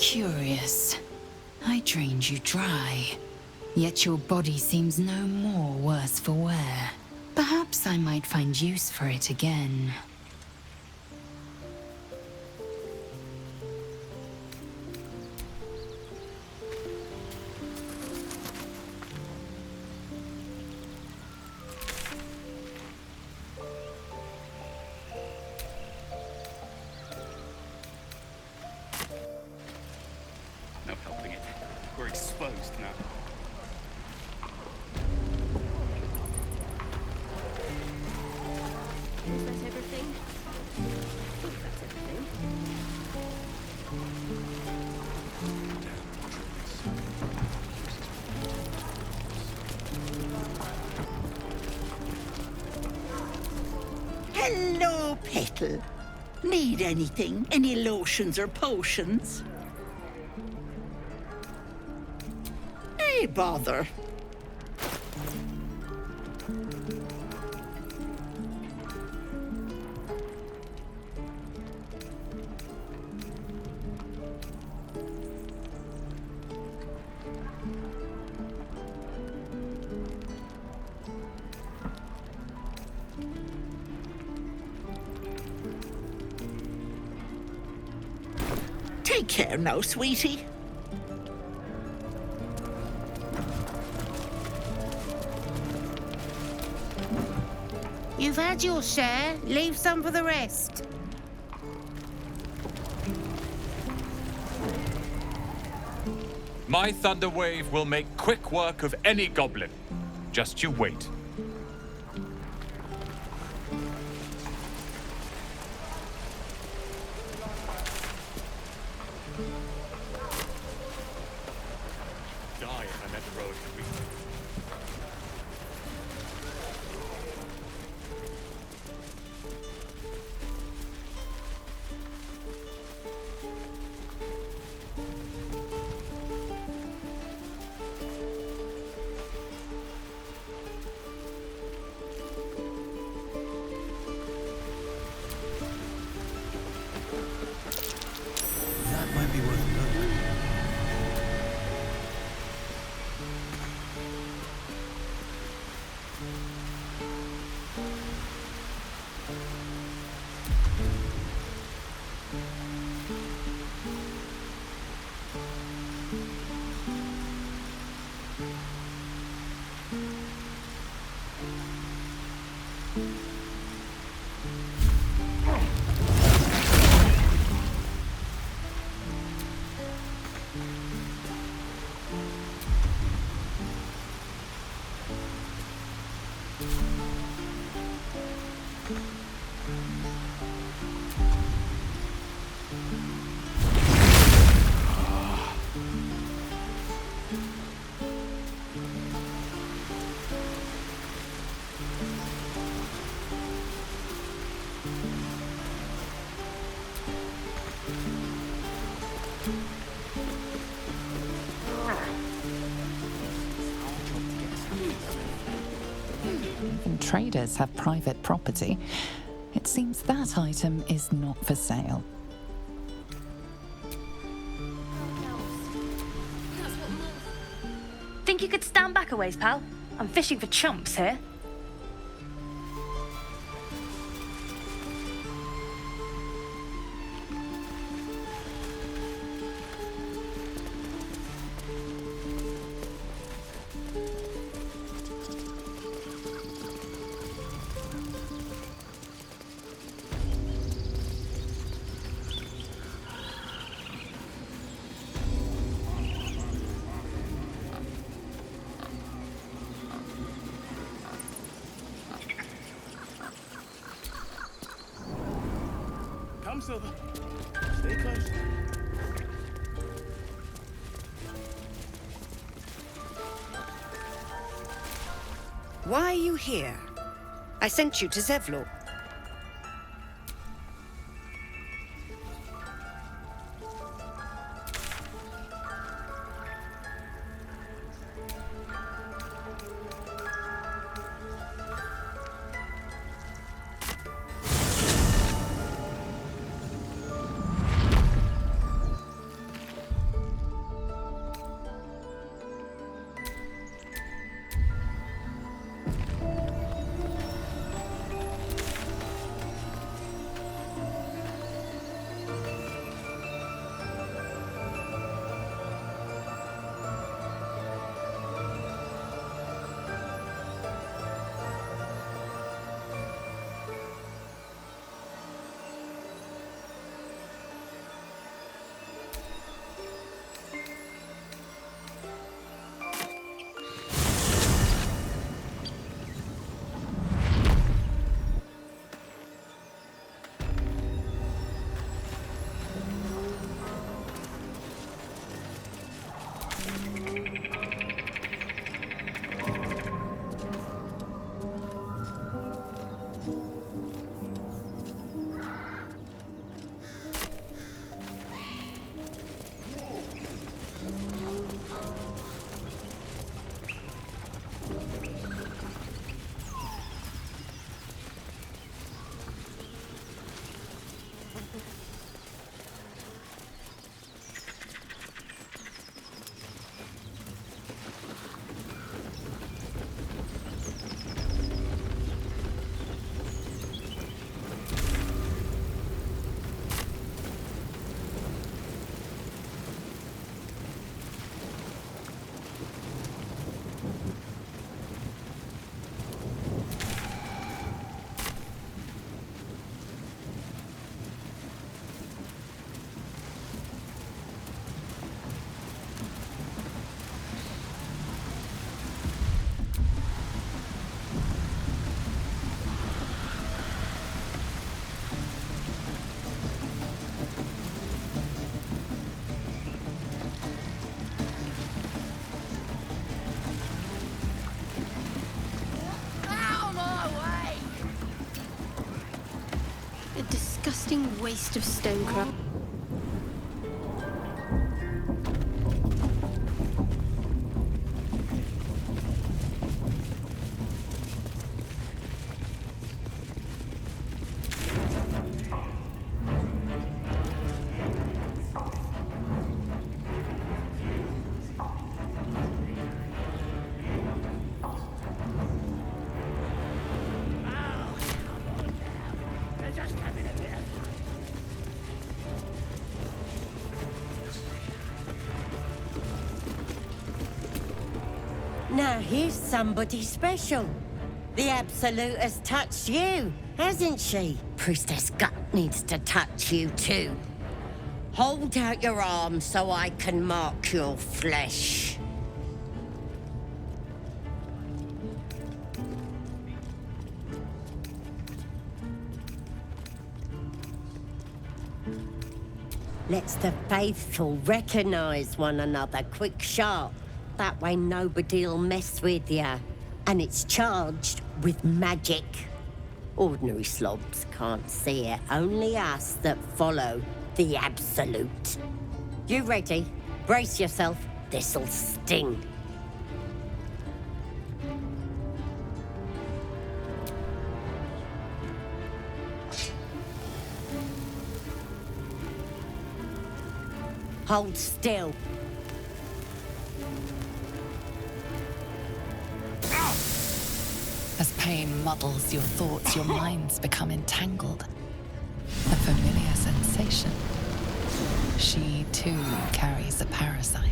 Curious. I drained you dry, yet your body seems no more worse for wear. Perhaps I might find use for it again. No helping it. We're exposed now. Is that everything? I think that's everything. Hello, Petal. Need anything? Any lotions or potions? Hey, bother. Take care now, sweetie. You've had your share. Leave some for the rest. My thunder wave will make quick work of any goblin. Just you wait. Die if I met the road. That might be worth a look. Even traders have private property. It seems that item is not for sale. Think you could stand back a ways, pal? I'm fishing for chumps here. Come, Silver. Stay close. Why are you here? I sent you to Zevlor. disgusting waste of stonecraft. Now here's somebody special. The Absolute has touched you, hasn't she? Priestess Gut needs to touch you too. Hold out your arm so I can mark your flesh. Let's the faithful recognize one another quick sharp. That way nobody'll mess with ya. And it's charged with magic. Ordinary slobs can't see it, only us that follow the Absolute. You ready? Brace yourself, this'll sting. Hold still. As pain muddles your thoughts, your minds become entangled. A familiar sensation. She too carries a parasite.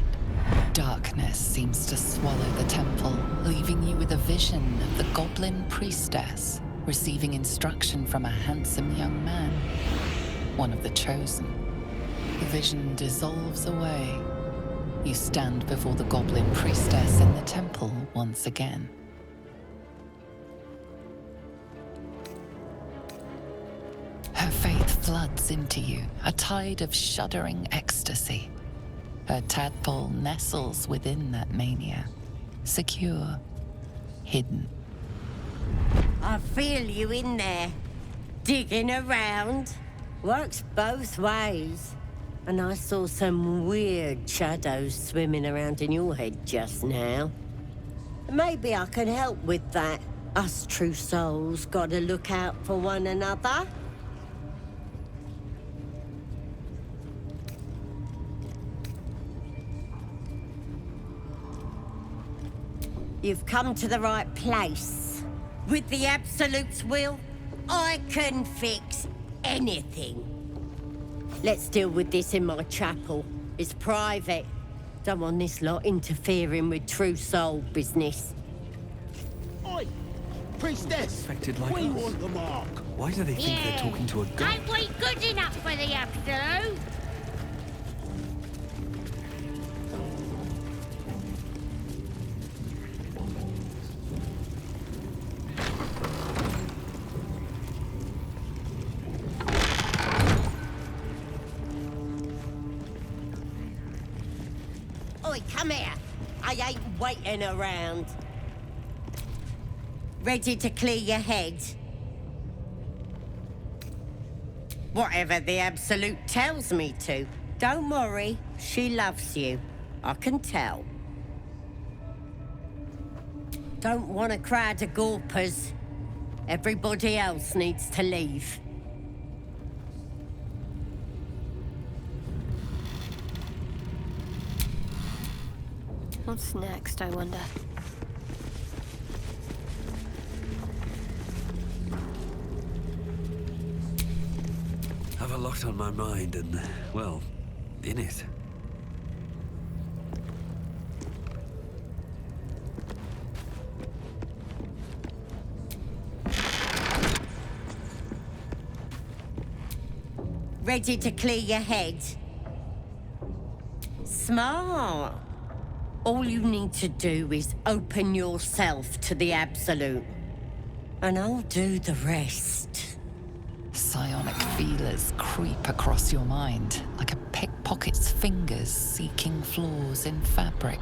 Darkness seems to swallow the temple, leaving you with a vision of the goblin priestess receiving instruction from a handsome young man, one of the chosen. The vision dissolves away. You stand before the goblin priestess in the temple once again. Her faith floods into you, a tide of shuddering ecstasy. Her tadpole nestles within that mania, secure, hidden. I feel you in there, digging around. Works both ways. And I saw some weird shadows swimming around in your head just now. Maybe I can help with that. Us true souls gotta look out for one another. You've come to the right place. With the Absolute's will, I can fix anything. Let's deal with this in my chapel. It's private. Don't want this lot interfering with true soul business. Oi! Priestess! Affected like we us. want the mark. Why do they think they're talking to a god? Ain't we good enough for the Absolute? Oi, come here. I ain't waiting around. Ready to clear your head? Whatever the Absolute tells me to. Don't worry, she loves you. I can tell. Don't want a crowd of gawpers. Everybody else needs to leave. What's next, I wonder? Have a lot on my mind and, well, in it. Ready to clear your head? Smart. All you need to do is open yourself to the Absolute. And I'll do the rest. Psionic feelers creep across your mind, like a pickpocket's fingers seeking flaws in fabric.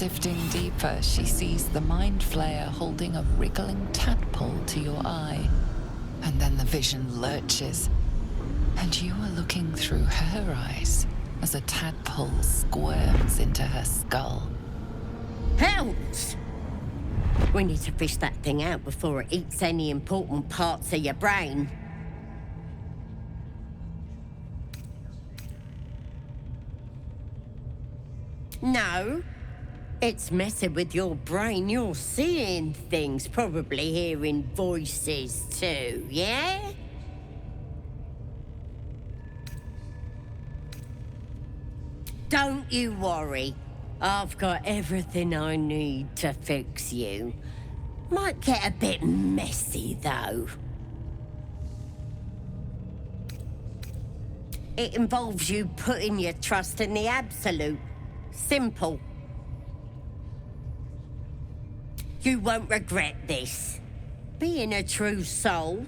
Sifting deeper, she sees the mind flayer holding a wriggling tadpole to your eye. And then the vision lurches, and you are looking through her eyes as a tadpole squirms into her skull. Helms! We need to fish that thing out before it eats any important parts of your brain. No. It's messing with your brain. You're seeing things, probably hearing voices too, yeah? Don't you worry. I've got everything I need to fix you. Might get a bit messy, though. It involves you putting your trust in the Absolute. Simple. You won't regret this. Being a true soul,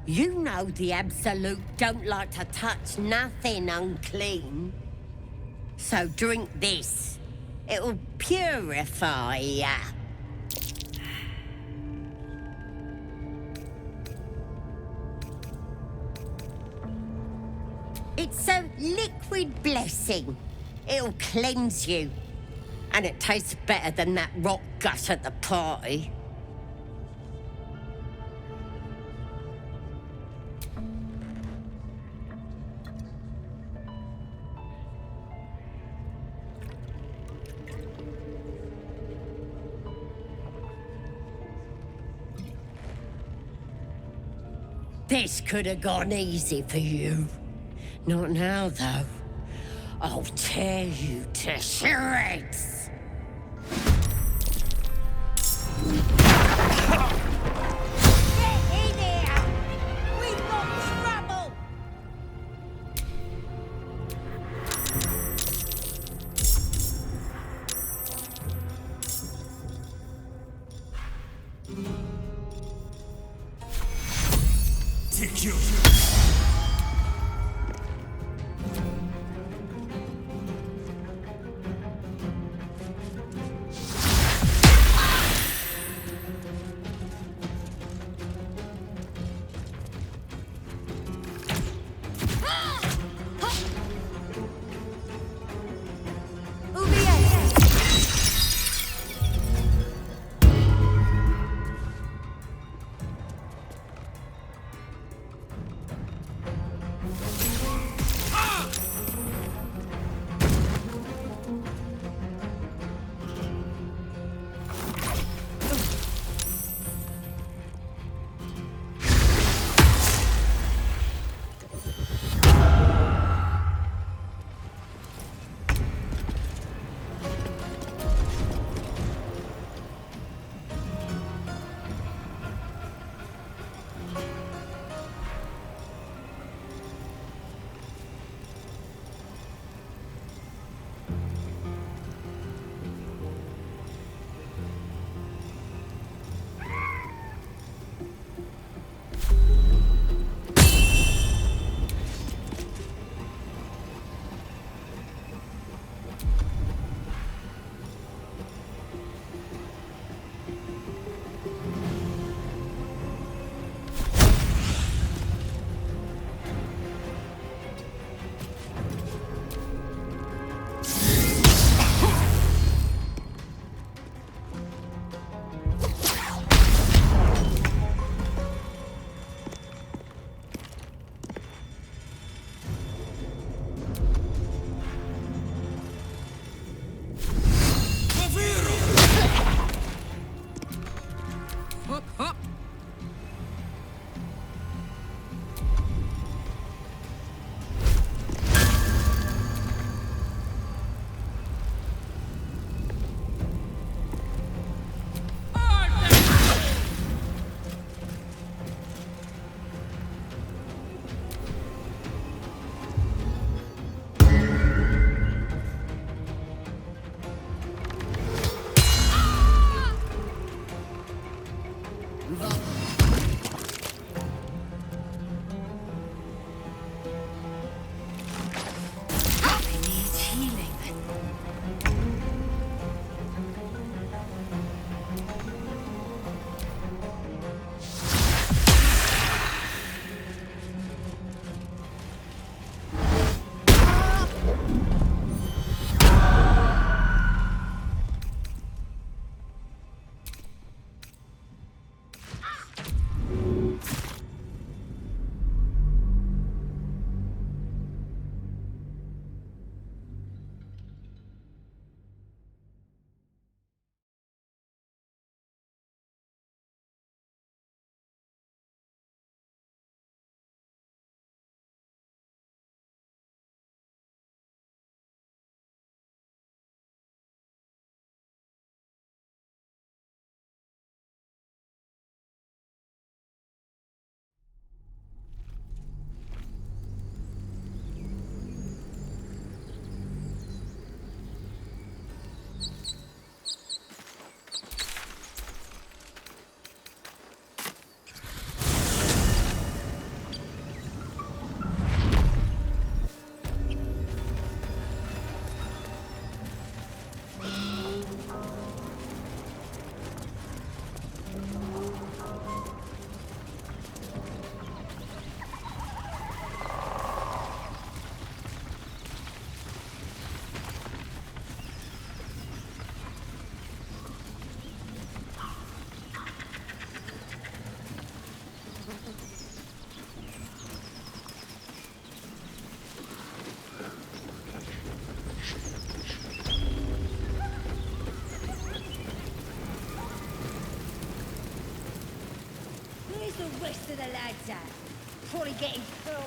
you know the Absolute don't like to touch nothing unclean. So drink this. It'll purify ya. It's a liquid blessing. It'll cleanse you. And it tastes better than that rot gut at the party. This could have gone easy for you. Not now, though. I'll tear you to shreds. Get in here! We've got trouble! Take you. the rest of the lads at? Probably getting curled.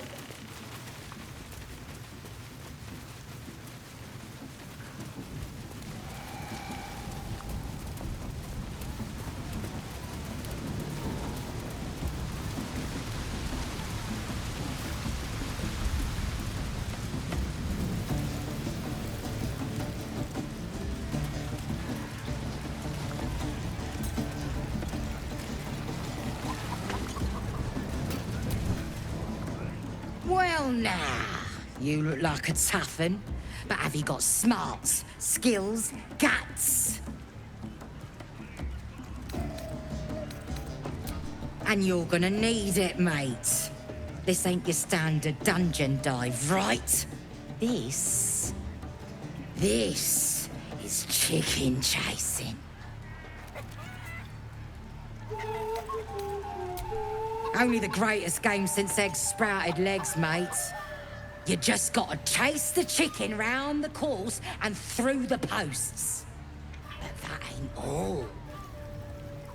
Well, now, you look like a tough un, but have you got smarts, skills, guts? And you're gonna need it, mate. This ain't your standard dungeon dive, right? This is chicken chasing. Only the greatest game since eggs sprouted legs, mate. You just gotta chase the chicken round the course and through the posts. But that ain't all.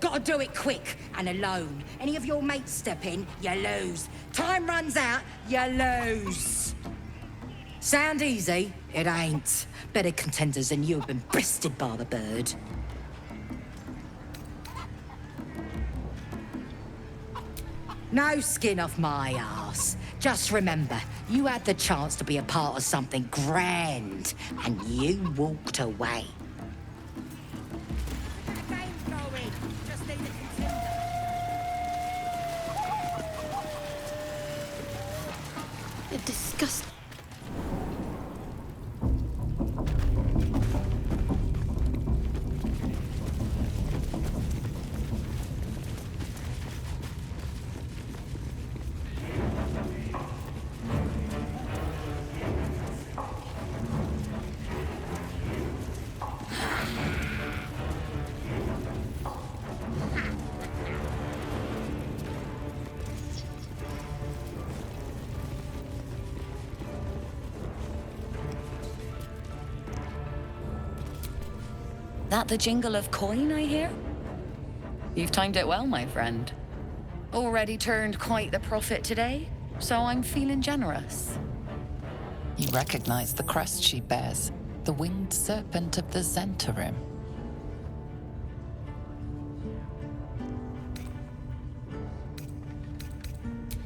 Gotta do it quick and alone. Any of your mates step in, you lose. Time runs out, you lose. Sound easy? It ain't. Better contenders than you have been breasted by the bird. No skin off my ass. Just remember, you had the chance to be a part of something grand, and you walked away. You're disgusting. That the jingle of coin I hear? You've timed it well, my friend. Already turned quite the profit today, so I'm feeling generous. You recognize the crest she bears, the winged serpent of the Zentarim.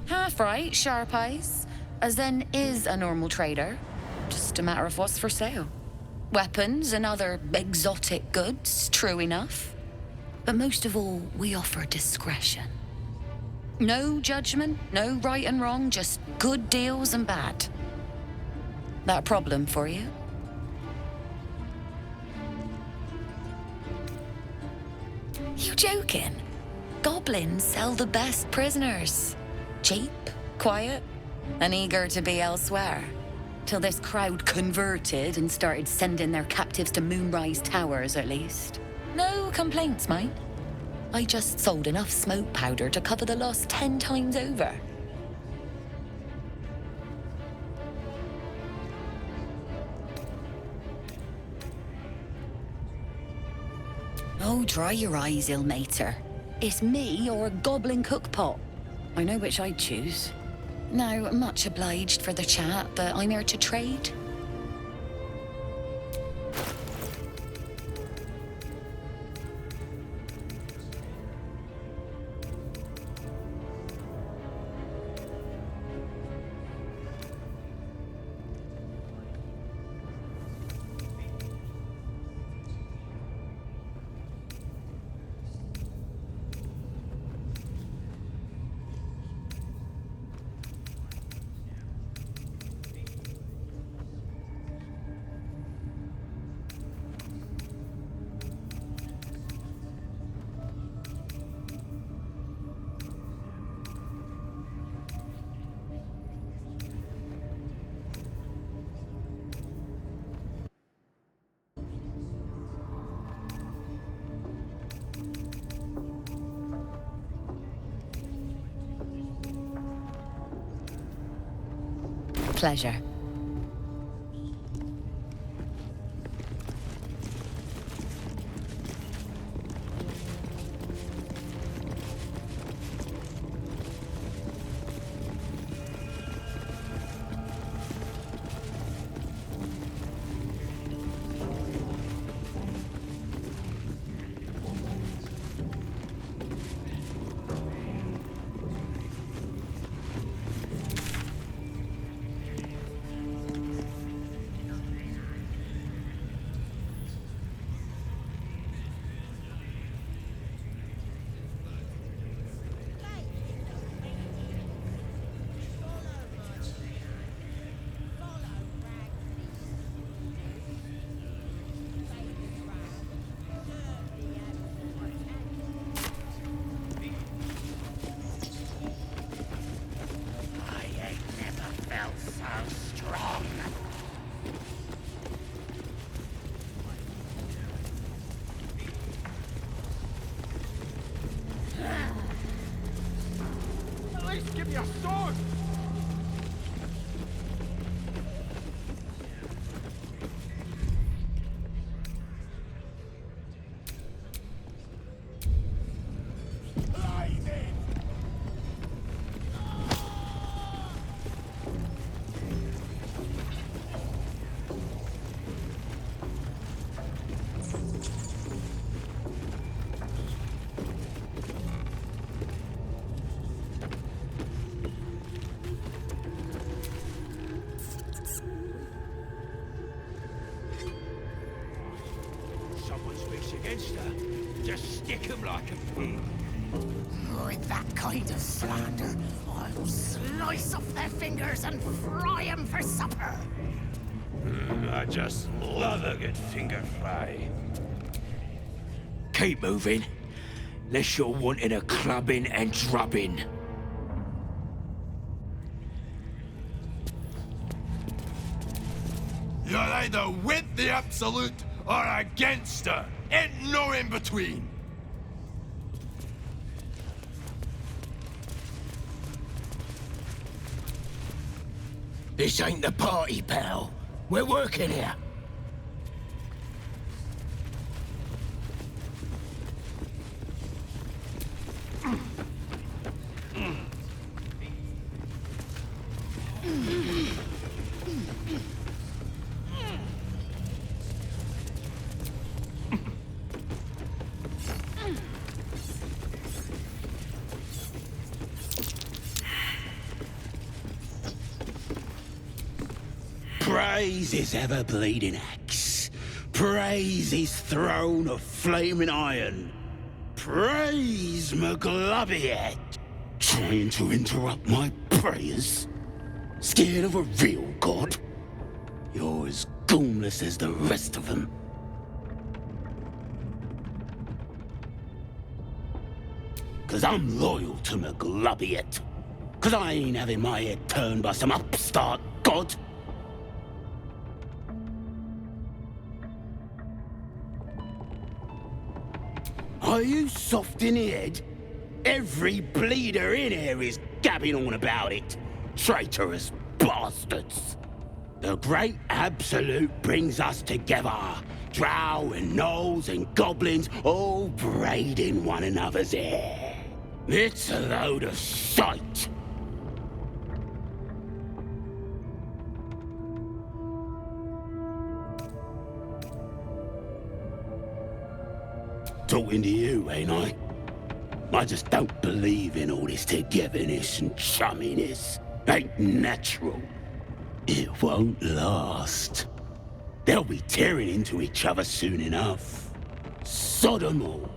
Half right, sharp eyes. A Zen is a normal trader. Just a matter of what's for sale. Weapons and other exotic goods, true enough. But most of all, we offer discretion. No judgment, no right and wrong, just good deals and bad. That a problem for you? You joking? Goblins sell the best prisoners. Cheap, quiet, and eager to be elsewhere. Till this crowd converted and started sending their captives to Moonrise Towers, at least. No complaints, mate. I just sold enough smoke powder to cover the loss 10 times over. Oh, dry your eyes, ill-mater. It's me or a goblin cookpot. I know which I'd choose. Now, much obliged for the chat, but I'm here to trade. Pleasure. least give me a sword! Against her, just stick him like a pig. With that kind of slander, I'll slice off their fingers and fry them for supper. I just love a good finger fry. Keep moving, unless you're wanting a clubbing and drubbing. You're either with the Absolute or against her. Ain't no in between. This ain't the party, pal. We're working here. Praise his ever-bleeding axe. Praise his throne of flaming iron. Praise McGlubbyhead. Trying to interrupt my prayers? Scared of a real god? You're as goonless as the rest of them. Cause I'm loyal to McGlubbyhead. Cause I ain't having my head turned by some upstart god. Are you soft in the head? Every bleeder in here is gabbing on about it. Traitorous bastards. The great Absolute brings us together. Drow and gnolls and goblins all braiding one another's hair. It's a load of shite. Talking to you, ain't I? I just don't believe in all this togetherness and chumminess. Ain't natural. It won't last. They'll be tearing into each other soon enough. Sod 'em all.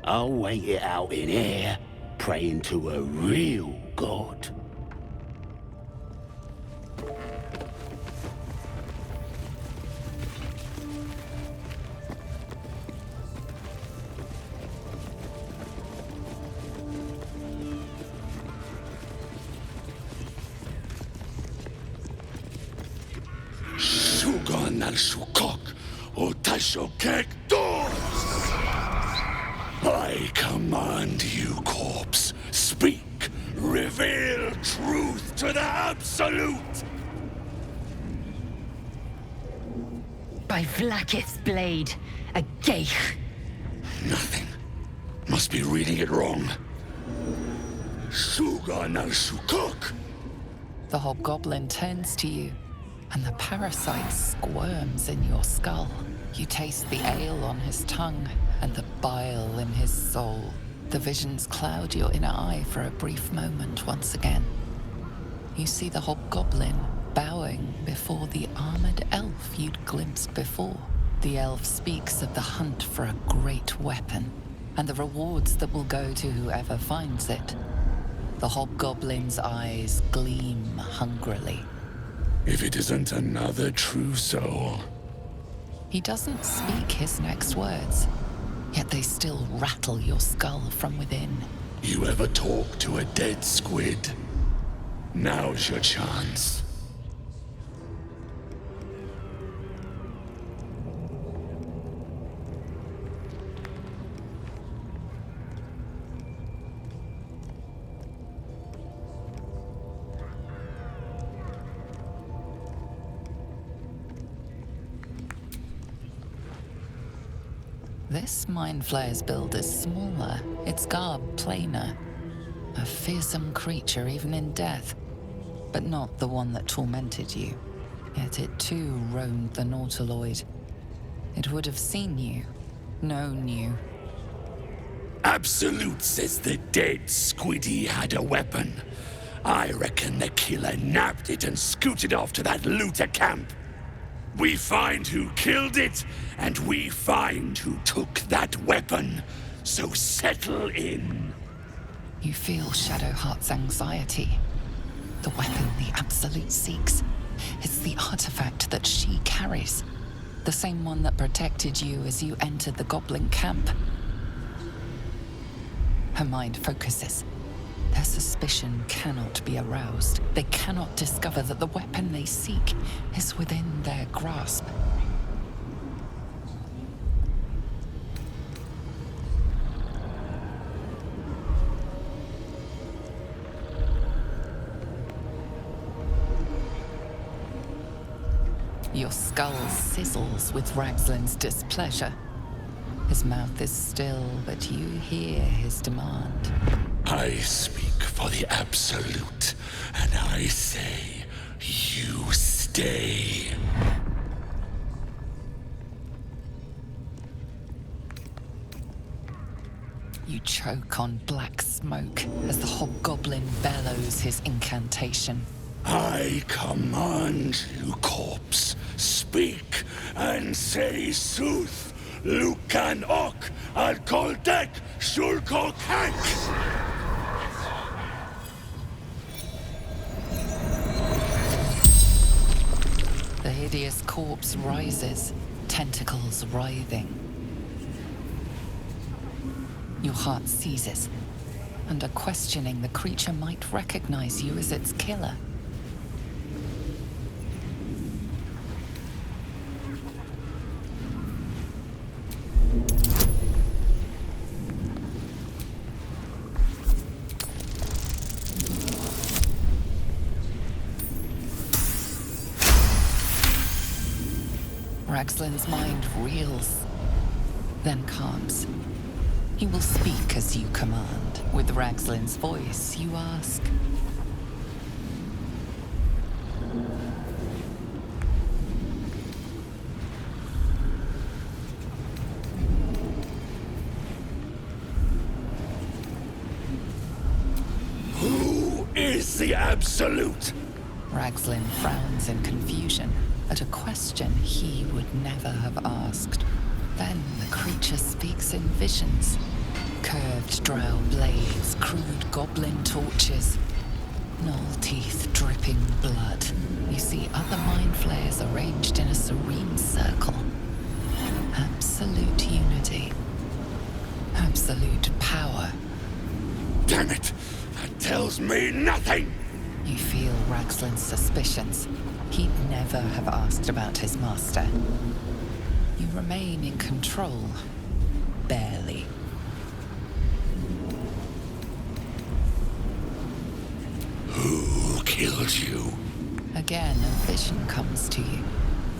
I'll wait it out in here, praying to a real god. I command you, corpse. Speak. Reveal truth to the Absolute. By Vlaakith's blade, a geich. Nothing. Must be reading it wrong. Sukok. The hobgoblin turns to you, and the parasite squirms in your skull. You taste the ale on his tongue and the bile in his soul. The visions cloud your inner eye for a brief moment once again. You see the hobgoblin bowing before the armored elf you'd glimpsed before. The elf speaks of the hunt for a great weapon and the rewards that will go to whoever finds it. The hobgoblin's eyes gleam hungrily. If it isn't another true soul. He doesn't speak his next words, yet they still rattle your skull from within. You ever talk to a dead squid? Now's your chance. This mind flayer's build is smaller, its garb plainer. A fearsome creature even in death, but not the one that tormented you. Yet it too roamed the Nautiloid. It would have seen you, known you. Absolute says the dead Squiddy had a weapon. I reckon the killer nabbed it and scooted off to that looter camp. We find who killed it, and we find who took that weapon. So settle in. You feel Shadowheart's anxiety. The weapon the Absolute seeks. It's the artifact that she carries. The same one that protected you as you entered the goblin camp. Her mind focuses. Their suspicion cannot be aroused. They cannot discover that the weapon they seek is within their grasp. Your skull sizzles with Ragslin's displeasure. His mouth is still, but you hear his demand. I speak for the Absolute, and I say, you stay. You choke on black smoke as the hobgoblin bellows his incantation. I command you, corpse, speak and say sooth. Lucan ok, al koldek, shulko kek. The hideous corpse rises, tentacles writhing. Your heart seizes. Under questioning, the creature might recognize you as its killer. Ragslin's mind reels, then calms. He will speak as you command. With Ragslin's voice, you ask. Who is the Absolute? Ragslin frowns in confusion at a question he would never have asked. Then the creature speaks in visions. Curved drow blades, crude goblin torches, gnoll teeth dripping blood. You see other mind flayers arranged in a serene circle. Absolute unity. Absolute power. Damn it! That tells me nothing! You feel Ragslin's suspicions. He'd never have asked about his master. You remain in control. Barely. Who killed you? Again, a vision comes to you.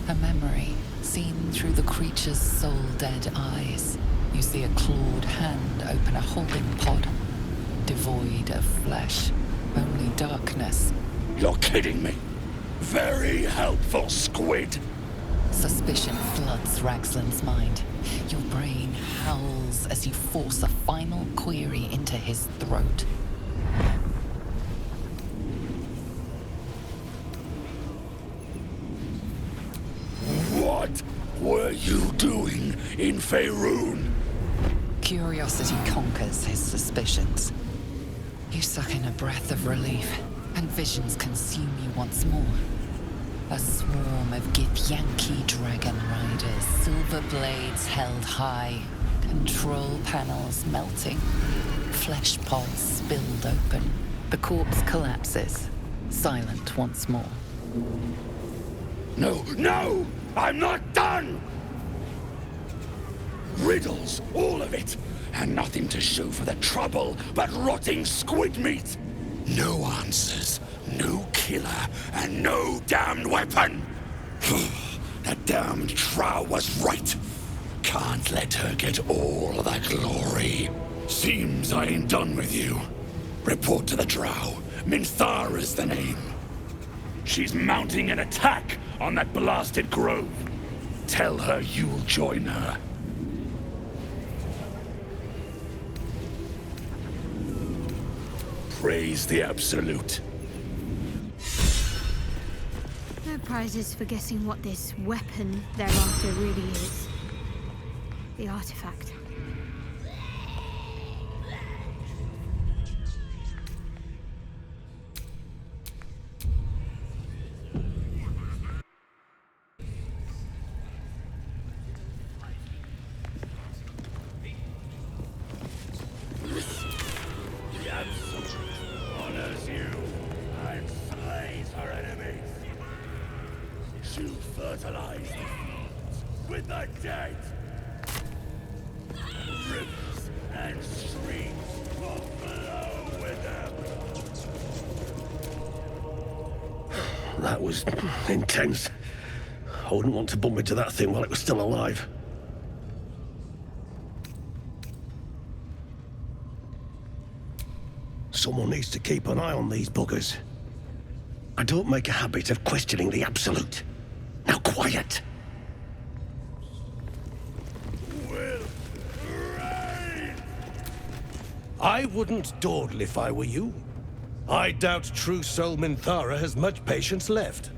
A memory, seen through the creature's soul-dead eyes. You see a clawed hand open a holding pod. Devoid of flesh. Only darkness. You're kidding me! Very helpful, Squid! Suspicion floods Ragslin's mind. Your brain howls as you force a final query into his throat. What were you doing in Faerun? Curiosity conquers his suspicions. You suck in a breath of relief, and visions consume you once more. A swarm of Githyanki dragon riders, silver blades held high, control panels melting, flesh pods spilled open. The corpse collapses, silent once more. No, no! I'm not done! Riddles, all of it, and nothing to show for the trouble but rotting squid meat. No answers, no killer, and no damned weapon. The damned Trow was right. can't let her get all that glory. Seems I ain't done with you. Report to the Drow. Minthara's the name. She's mounting an attack on that blasted grove. Tell her you'll join her. Praise the Absolute. No prizes for guessing what this weapon they're after really is. The artifact. That was intense. I wouldn't want to bump into that thing while it was still alive. Someone needs to keep an eye on these buggers. I don't make a habit of questioning the Absolute. Now quiet! I wouldn't dawdle if I were you. I doubt true soul Minthara has much patience left.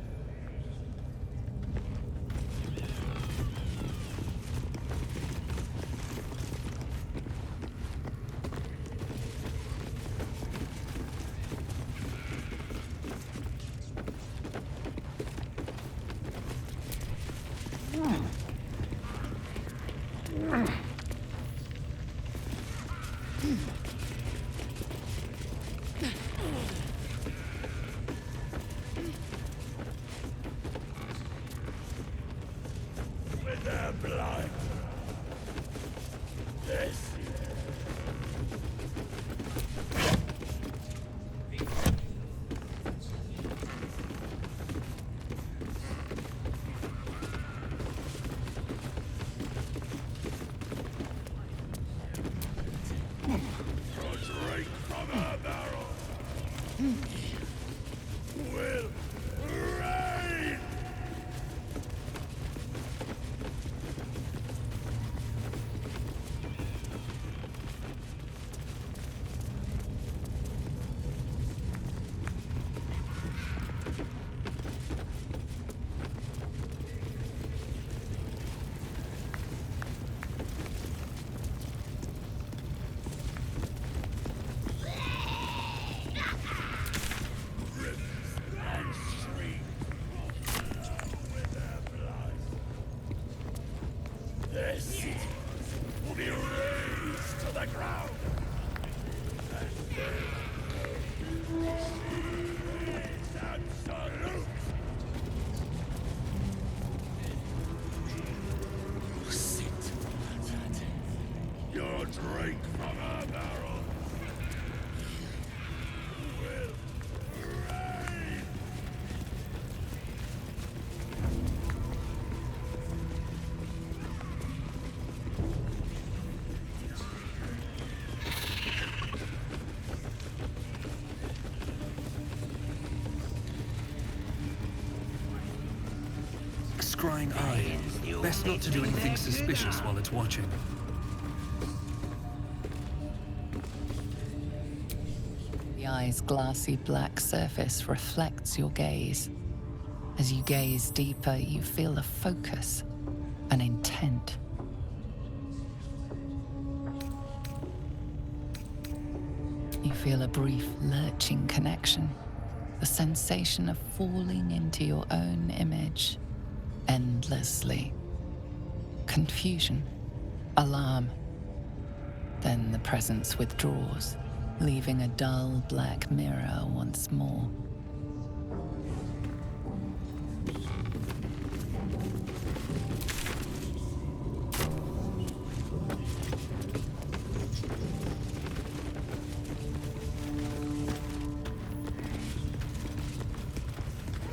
Scrying eye. Best not to do anything suspicious while it's watching. The eye's glassy black surface reflects your gaze. As you gaze deeper, you feel a focus, an intent. You feel a brief lurching connection, the sensation of falling into your own image endlessly. Confusion, alarm. Then the presence withdraws, leaving a dull black mirror once more.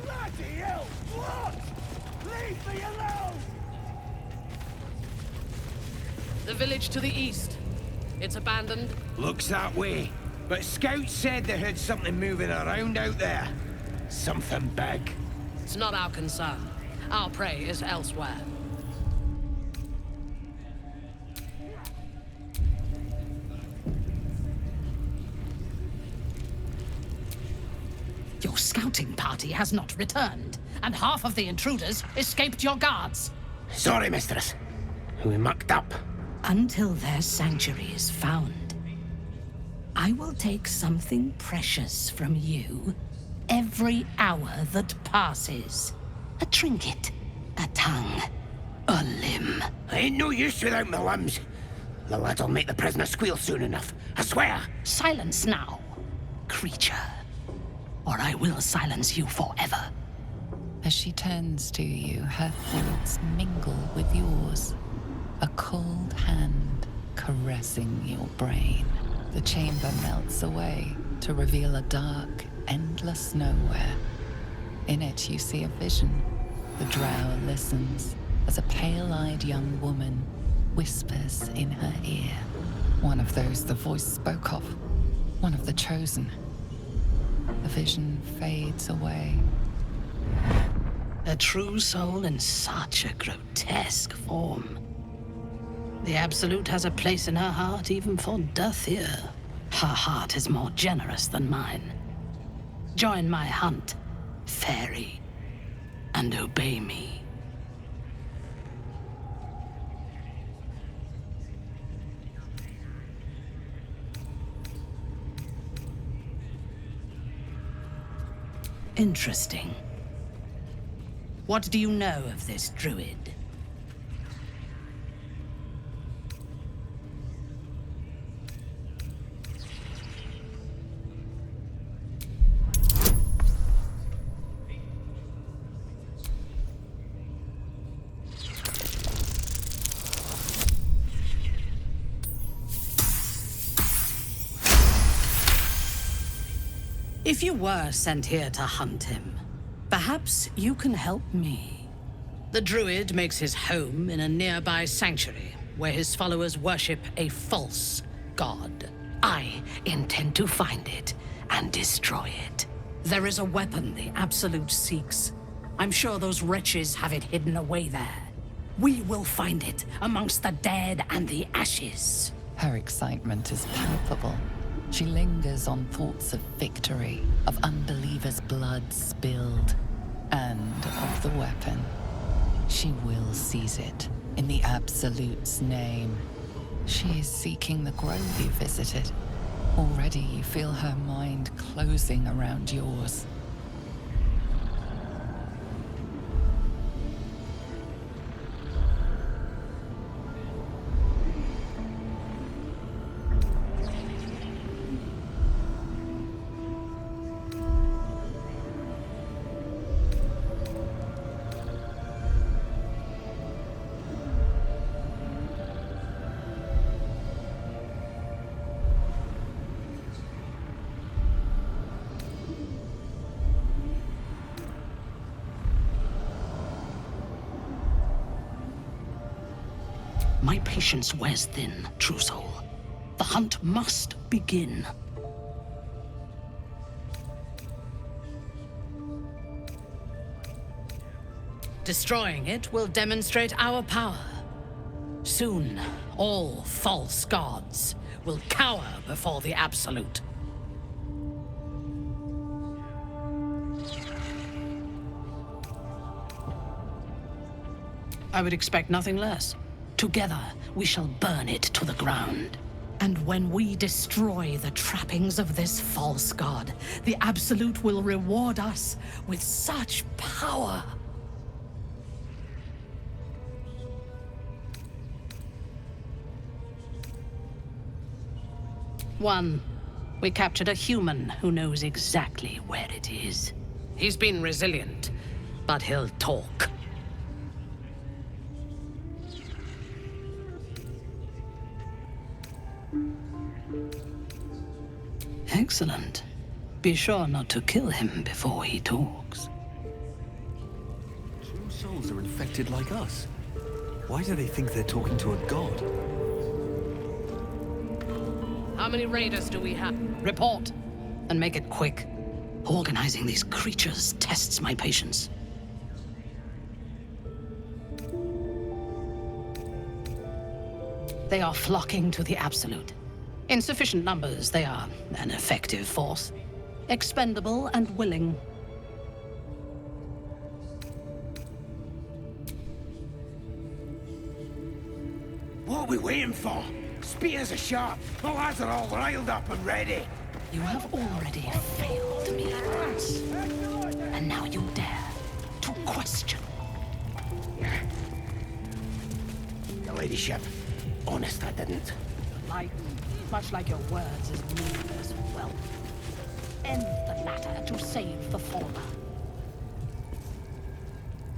Bloody hell! What? Leave me alone! village to the east. It's abandoned. Looks that way. But scouts said they heard something moving around out there. Something big. It's not our concern. Our prey is elsewhere. Your scouting party has not returned, and half of the intruders escaped your guards. Sorry, mistress. We mucked up. Until their sanctuary is found, I will take something precious from you every hour that passes. A trinket, a tongue, a limb. I ain't no use without my limbs. The lad'll make the prisoner squeal soon enough, I swear. Silence now, creature, or I will silence you forever. As she turns to you, her thoughts mingle with yours. A cold hand caressing your brain. The chamber melts away to reveal a dark, endless nowhere. In it, you see a vision. The drow listens as a pale-eyed young woman whispers in her ear. One of those the voice spoke of. One of the chosen. The vision fades away. A true soul in such a grotesque form. The Absolute has a place in her heart even for Dathir. Her heart is more generous than mine. Join my hunt, fairy, and obey me. Interesting. What do you know of this druid? If you were sent here to hunt him, perhaps you can help me. The druid makes his home in a nearby sanctuary, where his followers worship a false god. I intend to find it and destroy it. There is a weapon the Absolute seeks. I'm sure those wretches have it hidden away there. We will find it amongst the dead and the ashes. Her excitement is palpable. She lingers on thoughts of victory, of unbelievers' blood spilled, and of the weapon. She will seize it, in the Absolute's name. She is seeking the grove you visited. Already you feel her mind closing around yours. My patience wears thin, true soul. The hunt must begin. Destroying it will demonstrate our power. Soon, all false gods will cower before the Absolute. I would expect nothing less. Together, we shall burn it to the ground. And when we destroy the trappings of this false god, the Absolute will reward us with such power. One, we captured a human who knows exactly where it is. He's been resilient, but he'll talk. Excellent. Be sure not to kill him before he talks. True souls are infected like us. Why do they think they're talking to a god? many raiders do we have? Report, and make it quick. Organizing these creatures tests my patience. They are flocking to the Absolute. In sufficient numbers, they are an effective force. Expendable and willing. What are we waiting for? Spears are sharp. The lads are all riled up and ready. You have already failed me once. And now you dare to question. Your ladyship, honest I didn't. Much like your words is meaningless. Well, end the latter to save the former.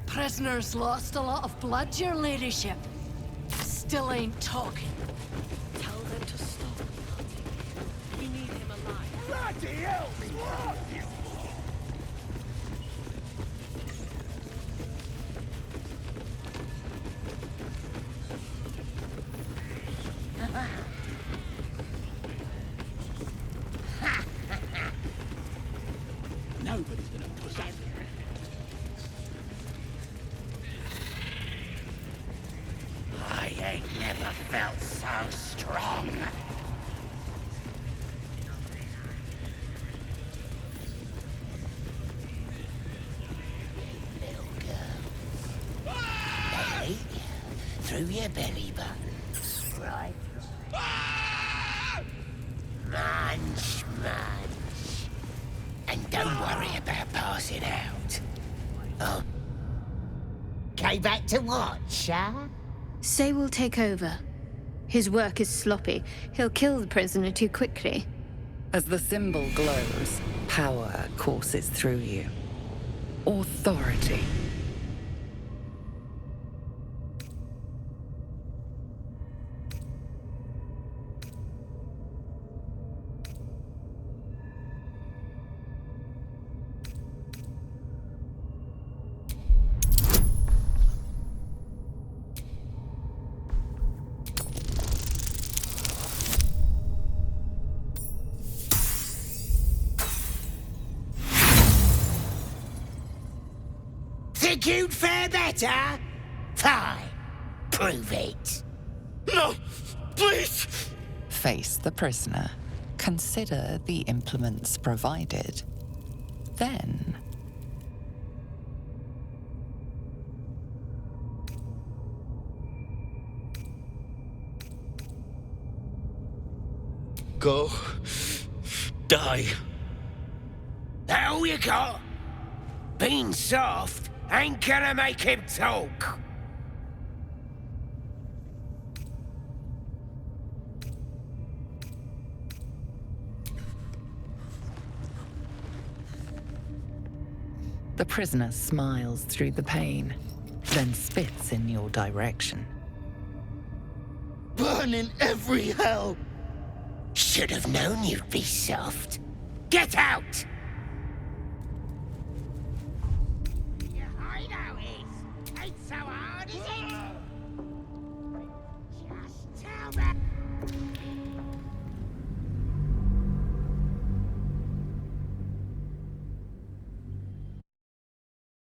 Prisoners lost a lot of blood, your ladyship. Still ain't talking. Tell them to stop. We need him alive. Bloody hell! What? Nobody's gonna push out. I ain't never felt so strong. Little girl. Belly, through your belly button. Right. Munch, munch. And don't worry about passing out. Oh. Go back to watch, huh? Say will take over. His work is sloppy. He'll kill the prisoner too quickly. As the symbol glows, power courses through you. Authority. Think you'd fare better? Fine. Prove it. No! Please! Face the prisoner. Consider the implements provided. Then... Go. Die. That all you got? Being soft ain't gonna make him talk. The prisoner smiles through the pain, then spits in your direction. Burn in every hell! Should have known you'd be soft. Get out!